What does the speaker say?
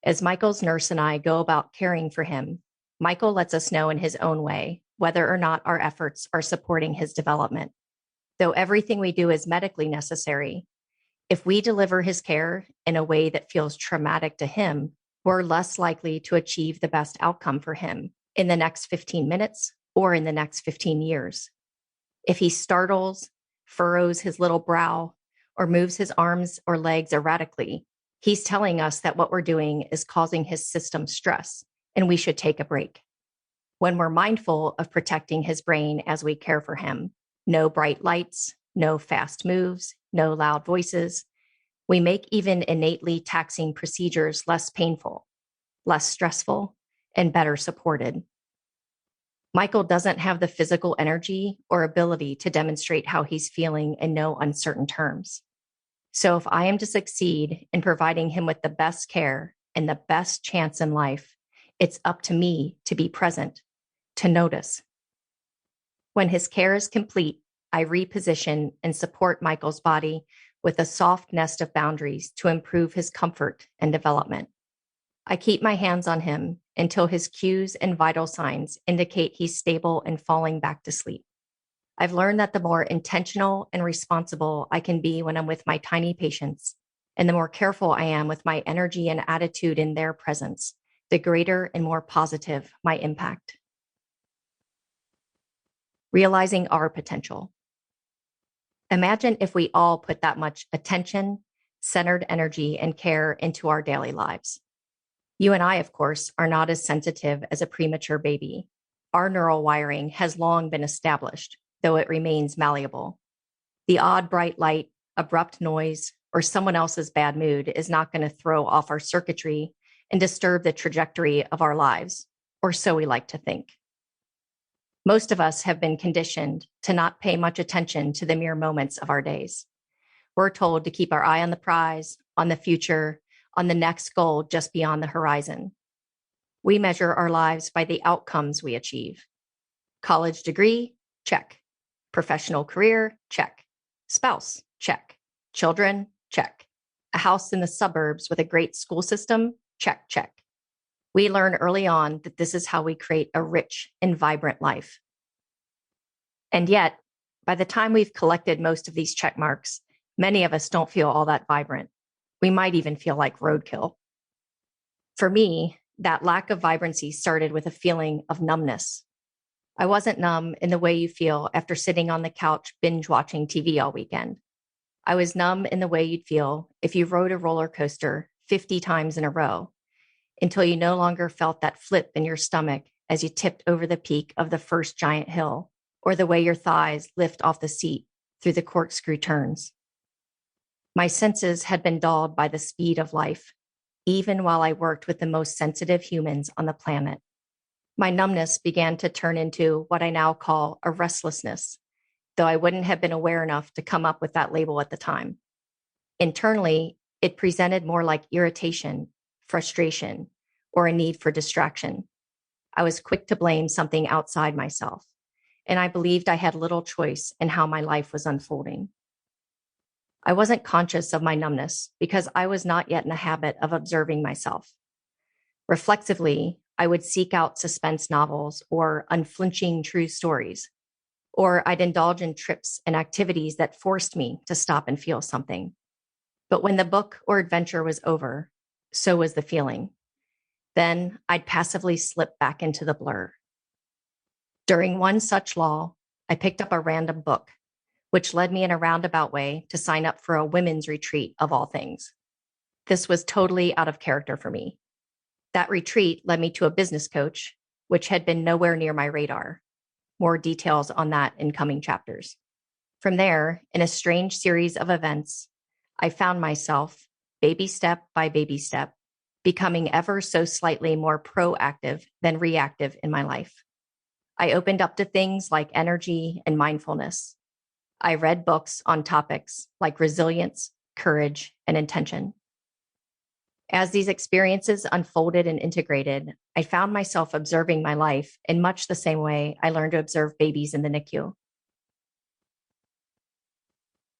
As Michael's nurse and I go about caring for him, Michael lets us know in his own way whether or not our efforts are supporting his development. Though everything we do is medically necessary, if we deliver his care in a way that feels traumatic to him, we're less likely to achieve the best outcome for him in the next 15 minutes or in the next 15 years. If he startles, furrows his little brow, or moves his arms or legs erratically, he's telling us that what we're doing is causing his system stress and we should take a break. When we're mindful of protecting his brain as we care for him, no bright lights, no fast moves, no loud voices, we make even innately taxing procedures less painful, less stressful, and better supported. Michael doesn't have the physical energy or ability to demonstrate how he's feeling in no uncertain terms. So if I am to succeed in providing him with the best care and the best chance in life, it's up to me to be present, to notice. When his care is complete, I reposition and support Michael's body with a soft nest of boundaries to improve his comfort and development. I keep my hands on him until his cues and vital signs indicate he's stable and falling back to sleep. I've learned that the more intentional and responsible I can be when I'm with my tiny patients, and the more careful I am with my energy and attitude in their presence, the greater and more positive my impact. Realizing our potential. Imagine if we all put that much attention, centered energy, and care into our daily lives. You and I, of course, are not as sensitive as a premature baby. Our neural wiring has long been established, though it remains malleable. The odd bright light, abrupt noise, or someone else's bad mood is not going to throw off our circuitry and disturb the trajectory of our lives, or so we like to think. Most of us have been conditioned to not pay much attention to the mere moments of our days. We're told to keep our eye on the prize, on the future, on the next goal just beyond the horizon. We measure our lives by the outcomes we achieve. College degree, check. Professional career, check. Spouse, check. Children, check. A house in the suburbs with a great school system, check, check. We learn early on that this is how we create a rich and vibrant life. And yet, by the time we've collected most of these check marks, many of us don't feel all that vibrant. We might even feel like roadkill. For me, that lack of vibrancy started with a feeling of numbness. I wasn't numb in the way you feel after sitting on the couch binge watching TV all weekend. I was numb in the way you'd feel if you rode a roller coaster 50 times in a row, until you no longer felt that flip in your stomach as you tipped over the peak of the first giant hill, or the way your thighs lift off the seat through the corkscrew turns. My senses had been dulled by the speed of life, even while I worked with the most sensitive humans on the planet. My numbness began to turn into what I now call a restlessness, though I wouldn't have been aware enough to come up with that label at the time. Internally, it presented more like irritation, frustration, or a need for distraction. I was quick to blame something outside myself, and I believed I had little choice in how my life was unfolding. I wasn't conscious of my numbness because I was not yet in the habit of observing myself. Reflexively, I would seek out suspense novels or unflinching true stories, or I'd indulge in trips and activities that forced me to stop and feel something. But when the book or adventure was over, so was the feeling. Then I'd passively slip back into the blur. During one such lull, I picked up a random book, which led me in a roundabout way to sign up for a women's retreat of all things. This was totally out of character for me. That retreat led me to a business coach, which had been nowhere near my radar. More details on that in coming chapters. From there, in a strange series of events, I found myself, baby step by baby step, becoming ever so slightly more proactive than reactive in my life. I opened up to things like energy and mindfulness. I read books on topics like resilience, courage, and intention. As these experiences unfolded and integrated, I found myself observing my life in much the same way I learned to observe babies in the NICU.